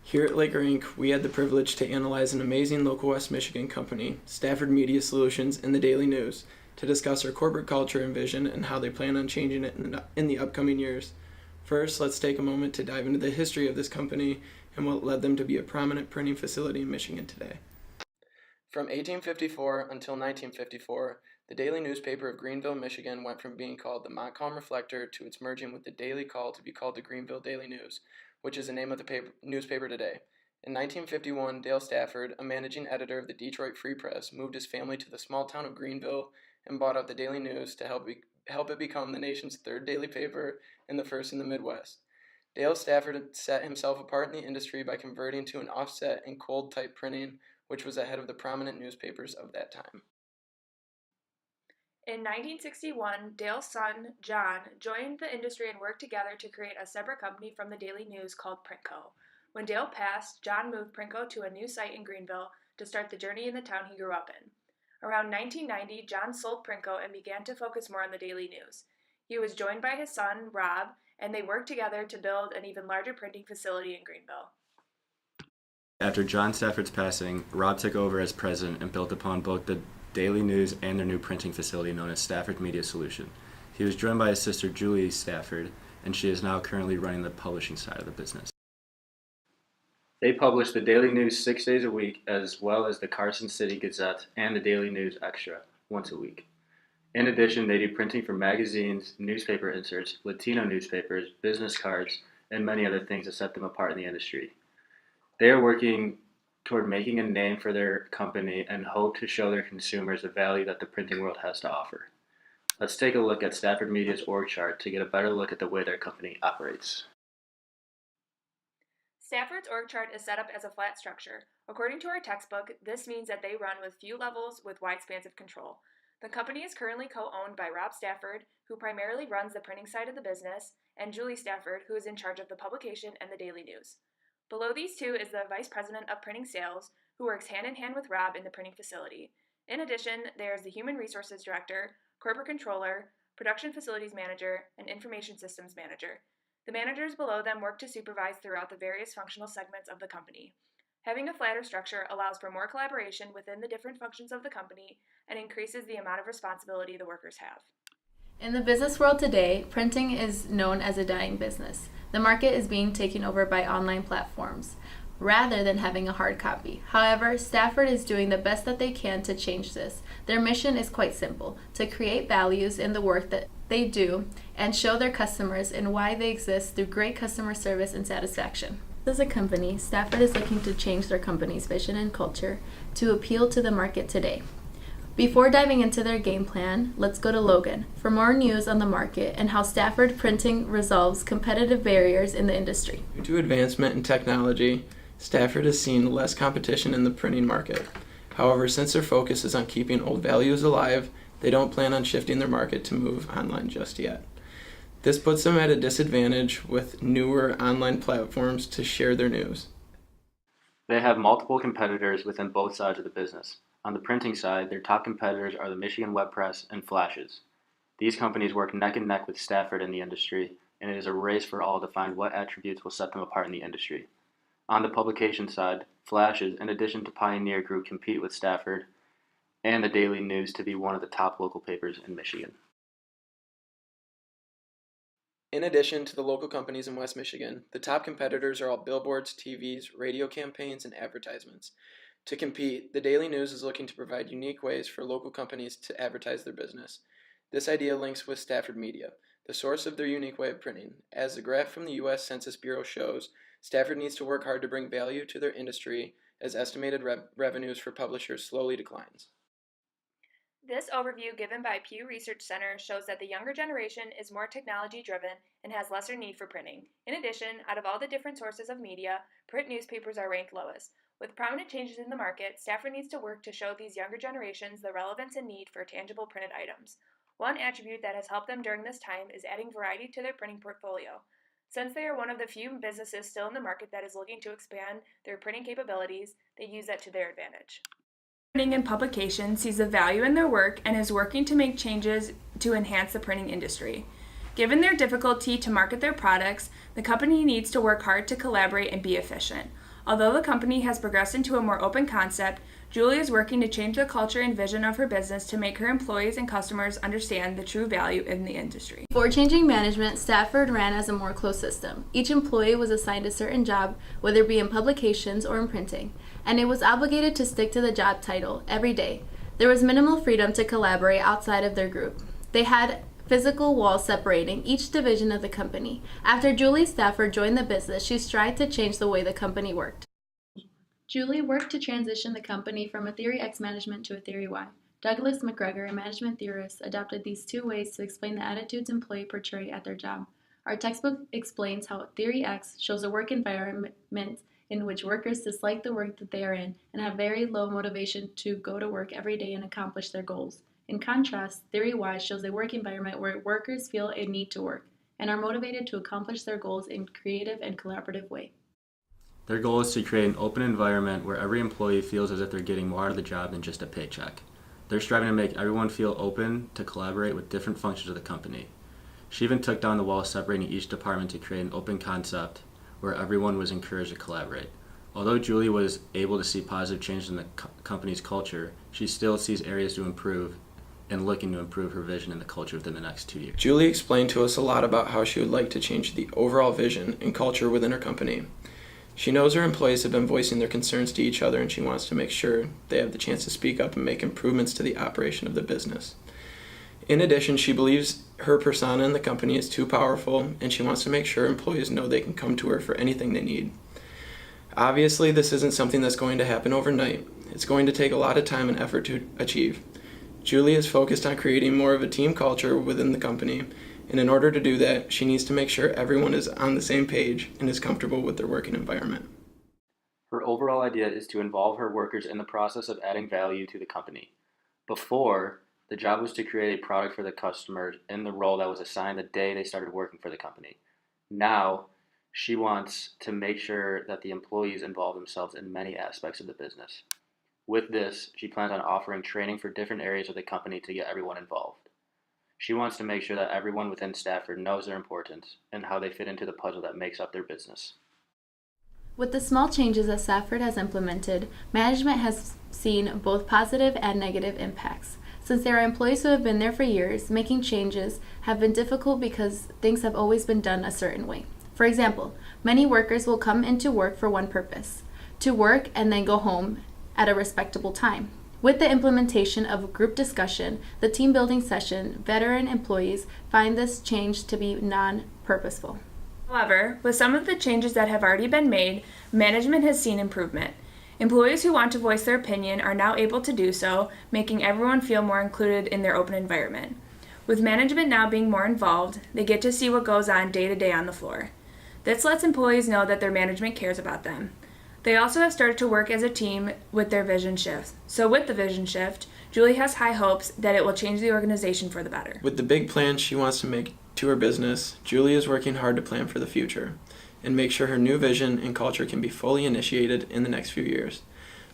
Here at Laker Inc., we had the privilege to analyze an amazing local West Michigan company, Stafford Media Solutions, and the Daily News, to discuss our corporate culture and vision and how they plan on changing it in the upcoming years. First, let's take a moment to dive into the history of this company and what led them to be a prominent printing facility in Michigan today. From 1854 until 1954, the daily newspaper of Greenville, Michigan went from being called the Montcalm Reflector to its merging with the Daily Call to be called the Greenville Daily News, which is the name of the newspaper today. In 1951, Dale Stafford, a managing editor of the Detroit Free Press, moved his family to the small town of Greenville and bought out the Daily News to help it become the nation's third daily paper and the first in the Midwest. Dale Stafford set himself apart in the industry by converting to an offset and cold type printing, which was ahead of the prominent newspapers of that time. In 1961, Dale's son, John, joined the industry and worked together to create a separate company from the Daily News called Printco. When Dale passed, John moved Printco to a new site in Greenville to start the journey in the town he grew up in. Around 1990, John sold Printco and began to focus more on the Daily News. He was joined by his son, Rob, and they worked together to build an even larger printing facility in Greenville. After John Stafford's passing, Rob took over as president and built upon both the Daily News and their new printing facility known as Stafford Media Solution. He was joined by his sister Julie Stafford, and she is now currently running the publishing side of the business. They publish the Daily News 6 days a week, as well as the Carson City Gazette and the Daily News Extra once a week. In addition, they do printing for magazines, newspaper inserts, Latino newspapers, business cards, and many other things that set them apart in the industry. They are working toward making a name for their company and hope to show their consumers the value that the printing world has to offer. Let's take a look at Stafford Media's org chart to get a better look at the way their company operates. Stafford's org chart is set up as a flat structure. According to our textbook, this means that they run with few levels with wide spans of control. The company is currently co-owned by Rob Stafford, who primarily runs the printing side of the business, and Julie Stafford, who is in charge of the publication and the Daily News. Below these two is the Vice President of Printing Sales, who works hand in hand with Rob in the printing facility. In addition, there is the Human Resources Director, Corporate Controller, Production Facilities Manager, and Information Systems Manager. The managers below them work to supervise throughout the various functional segments of the company. Having a flatter structure allows for more collaboration within the different functions of the company and increases the amount of responsibility the workers have. In the business world today, printing is known as a dying business. The market is being taken over by online platforms, rather than having a hard copy. However, Stafford is doing the best that they can to change this. Their mission is quite simple: to create values in the work that they do and show their customers and why they exist through great customer service and satisfaction. As a company, Stafford is looking to change their company's vision and culture to appeal to the market today. Before diving into their game plan, let's go to Logan for more news on the market and how Stafford Printing resolves competitive barriers in the industry. Due to advancement in technology, Stafford has seen less competition in the printing market. However, since their focus is on keeping old values alive, they don't plan on shifting their market to move online just yet. This puts them at a disadvantage with newer online platforms to share their news. They have multiple competitors within both sides of the business. On the printing side, their top competitors are the Michigan Web Press and Flashes. These companies work neck and neck with Stafford in the industry, and it is a race for all to find what attributes will set them apart in the industry. On the publication side, Flashes, in addition to Pioneer Group, compete with Stafford and the Daily News to be one of the top local papers in Michigan. In addition to the local companies in West Michigan, the top competitors are all billboards, TVs, radio campaigns, and advertisements. To compete, the Daily News is looking to provide unique ways for local companies to advertise their business. This idea links with Stafford Media, the source of their unique way of printing. As the graph from the U.S. Census Bureau shows, Stafford needs to work hard to bring value to their industry as estimated revenues for publishers slowly declines. This overview given by Pew Research Center shows that the younger generation is more technology-driven and has lesser need for printing. In addition, out of all the different sources of media, print newspapers are ranked lowest. With prominent changes in the market, Stafford needs to work to show these younger generations the relevance and need for tangible printed items. One attribute that has helped them during this time is adding variety to their printing portfolio. Since they are one of the few businesses still in the market that is looking to expand their printing capabilities, they use that to their advantage. Printing and Publication sees the value in their work and is working to make changes to enhance the printing industry. Given their difficulty to market their products, the company needs to work hard to collaborate and be efficient. Although the company has progressed into a more open concept, Julie is working to change the culture and vision of her business to make her employees and customers understand the true value in the industry. Before changing management, Stafford ran as a more closed system. Each employee was assigned a certain job, whether it be in publications or in printing, and it was obligated to stick to the job title every day. There was minimal freedom to collaborate outside of their group. They had physical walls separating each division of the company. After Julie Stafford joined the business, she strived to change the way the company worked. Julie worked to transition the company from a Theory X management to a Theory Y. Douglas McGregor, a management theorist, adopted these two ways to explain the attitudes employees portray at their job. Our textbook explains how Theory X shows a work environment in which workers dislike the work that they are in and have very low motivation to go to work every day and accomplish their goals. In contrast, Theory Y shows a work environment where workers feel a need to work and are motivated to accomplish their goals in a creative and collaborative way. Their goal is to create an open environment where every employee feels as if they're getting more out of the job than just a paycheck. They're striving to make everyone feel open to collaborate with different functions of the company. She even took down the wall separating each department to create an open concept where everyone was encouraged to collaborate. Although Julie was able to see positive changes in the company's culture, she still sees areas to improve and looking to improve her vision and the culture within the next 2 years. Julie explained to us a lot about how she would like to change the overall vision and culture within her company. She knows her employees have been voicing their concerns to each other, and she wants to make sure they have the chance to speak up and make improvements to the operation of the business. In addition, she believes her persona in the company is too powerful, and she wants to make sure employees know they can come to her for anything they need. Obviously, this isn't something that's going to happen overnight. It's going to take a lot of time and effort to achieve. Julie is focused on creating more of a team culture within the company, and in order to do that, she needs to make sure everyone is on the same page and is comfortable with their working environment. Her overall idea is to involve her workers in the process of adding value to the company. Before, the job was to create a product for the customer in the role that was assigned the day they started working for the company. Now, she wants to make sure that the employees involve themselves in many aspects of the business. With this, she plans on offering training for different areas of the company to get everyone involved. She wants to make sure that everyone within Stafford knows their importance and how they fit into the puzzle that makes up their business. With the small changes that Stafford has implemented, management has seen both positive and negative impacts. Since there are employees who have been there for years, making changes have been difficult because things have always been done a certain way. For example, many workers will come into work for one purpose, to work and then go home at a respectable time. With the implementation of group discussion, the team building session, veteran employees find this change to be non-purposeful. However, with some of the changes that have already been made, management has seen improvement. Employees who want to voice their opinion are now able to do so, making everyone feel more included in their open environment. With management now being more involved, they get to see what goes on day to day on the floor. This lets employees know that their management cares about them. They also have started to work as a team with their vision shift. So with the vision shift, Julie has high hopes that it will change the organization for the better. With the big plans she wants to make to her business, Julie is working hard to plan for the future and make sure her new vision and culture can be fully initiated in the next few years.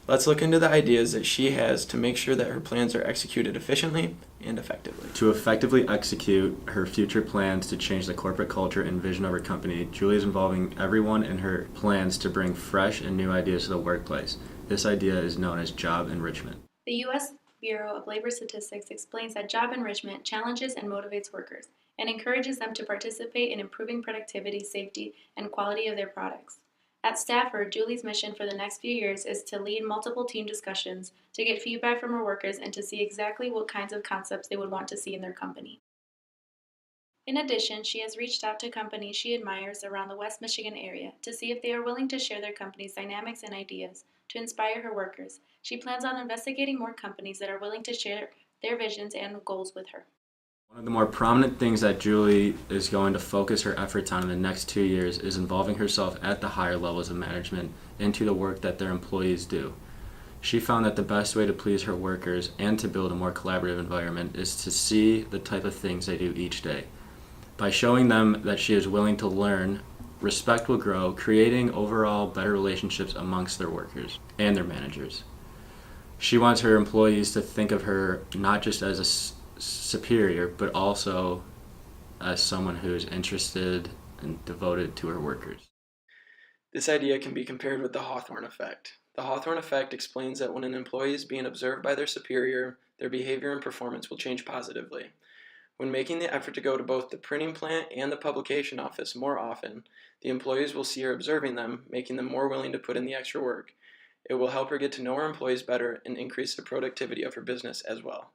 Let's look into the ideas that she has to make sure that her plans are executed efficiently and effectively. To effectively execute her future plans to change the corporate culture and vision of her company, Julie is involving everyone in her plans to bring fresh and new ideas to the workplace. This idea is known as job enrichment. The U.S. Bureau of Labor Statistics explains that job enrichment challenges and motivates workers and encourages them to participate in improving productivity, safety, and quality of their products. At Stafford, Julie's mission for the next few years is to lead multiple team discussions, to get feedback from her workers, and to see exactly what kinds of concepts they would want to see in their company. In addition, she has reached out to companies she admires around the West Michigan area to see if they are willing to share their company's dynamics and ideas to inspire her workers. She plans on investigating more companies that are willing to share their visions and goals with her. One of the more prominent things that Julie is going to focus her efforts on in the next 2 years is involving herself at the higher levels of management into the work that their employees do. She found that the best way to please her workers and to build a more collaborative environment is to see the type of things they do each day. By showing them that she is willing to learn, respect will grow, creating overall better relationships amongst their workers and their managers. She wants her employees to think of her not just as a superior, but also as someone who is interested and devoted to her workers. This idea can be compared with the Hawthorne effect. The Hawthorne effect explains that when an employee is being observed by their superior, their behavior and performance will change positively. When making the effort to go to both the printing plant and the publication office more often, the employees will see her observing them, making them more willing to put in the extra work. It will help her get to know her employees better and increase the productivity of her business as well.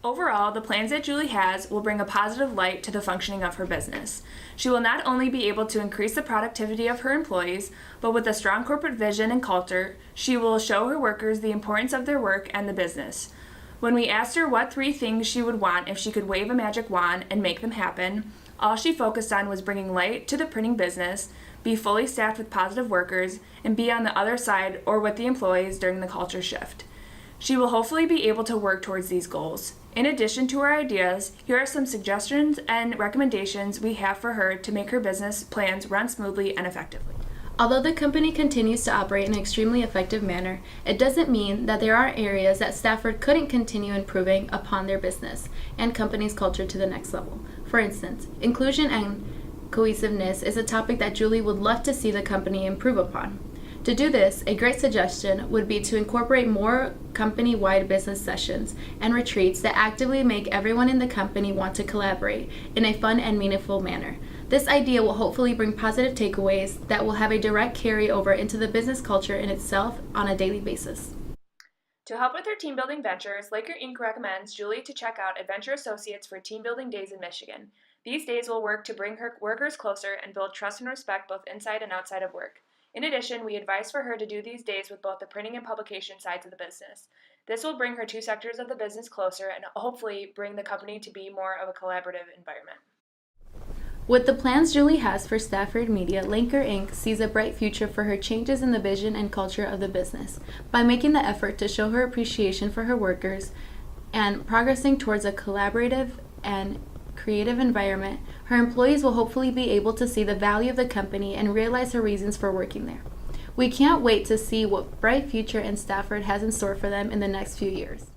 Overall, the plans that Julie has will bring a positive light to the functioning of her business. She will not only be able to increase the productivity of her employees, but with a strong corporate vision and culture, she will show her workers the importance of their work and the business. When we asked her what 3 things she would want if she could wave a magic wand and make them happen, all she focused on was bringing light to the printing business, be fully staffed with positive workers, and be on the other side or with the employees during the culture shift. She will hopefully be able to work towards these goals. In addition to her ideas, here are some suggestions and recommendations we have for her to make her business plans run smoothly and effectively. Although the company continues to operate in an extremely effective manner, it doesn't mean that there aren't areas that Stafford couldn't continue improving upon their business and company's culture to the next level. For instance, inclusion and cohesiveness is a topic that Julie would love to see the company improve upon. To do this, a great suggestion would be to incorporate more company-wide business sessions and retreats that actively make everyone in the company want to collaborate in a fun and meaningful manner. This idea will hopefully bring positive takeaways that will have a direct carryover into the business culture in itself on a daily basis. To help with her team building ventures, Laker Inc. recommends Julie to check out Adventure Associates for Team Building Days in Michigan. These days will work to bring her workers closer and build trust and respect both inside and outside of work. In addition, we advise for her to do these days with both the printing and publication sides of the business. This will bring her 2 sectors of the business closer and hopefully bring the company to be more of a collaborative environment. With the plans Julie has for Stafford Media, Laker Inc. sees a bright future for her changes in the vision and culture of the business. By making the effort to show her appreciation for her workers and progressing towards a collaborative and creative environment, her employees will hopefully be able to see the value of the company and realize her reasons for working there. We can't wait to see what bright future and Stafford has in store for them in the next few years.